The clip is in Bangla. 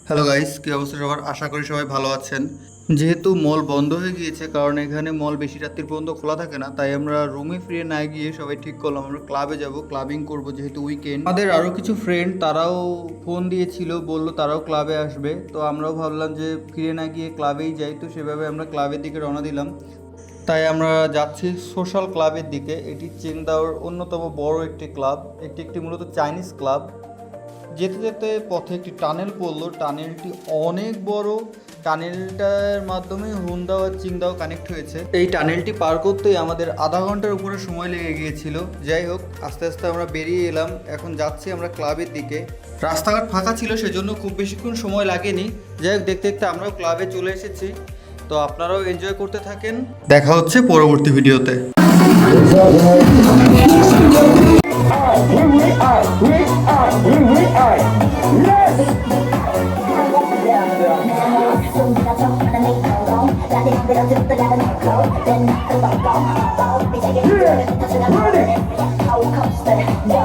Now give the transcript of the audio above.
হ্যালো গাইস, কি অবস্থা সবার? আশা করি সবাই ভালো আছেন। যেহেতু মল বন্ধ হয়ে গিয়েছে, কারণ এখানে মল বেশি রাত্রির পর্যন্ত খোলা থাকে না, তাই আমরা রুমে ফিরে না গিয়ে সবাই ঠিক করলাম আমরা ক্লাবে যাব, ক্লাবিং করব। যেহেতু উইকেন্ড, আমাদের আরও কিছু ফ্রেন্ড তারাও ফোন দিয়েছিল, বললো তারাও ক্লাবে আসবে। তো আমরাও ভাবলাম যে ফিরে না গিয়ে ক্লাবেই যাই, তো সেভাবে আমরা ক্লাবের দিকে রওনা দিলাম। তাই আমরা যাচ্ছি সোশ্যাল ক্লাবের দিকে। এটি চিংদাওর অন্যতম বড় একটি ক্লাব। এটি একটি মূলত চাইনিজ ক্লাব। যেতে যেতে পথে একটি টানেল পড়লো। টানেলটি অনেক বড়। টানেলটার মাধ্যমে হুমদাও আর চিংদাও কানেক্ট হয়েছে। এই টানেলটি পার করতেই আমাদের আধা ঘন্টার উপরে সময় লেগে গিয়েছিল। যাই হোক, আস্তে আস্তে আমরা বেরিয়ে এলাম। এখন যাচ্ছি আমরা ক্লাবের দিকে। রাস্তাঘাট ফাঁকা ছিল, সেজন্য খুব বেশিক্ষণ সময় লাগেনি। যাই হোক, দেখতে দেখতে আমরাও ক্লাবে চলে এসেছি। তো আপনারাও এনজয় করতে থাকেন। দেখা হচ্ছে পরবর্তী ভিডিওতে। Yeah, ready.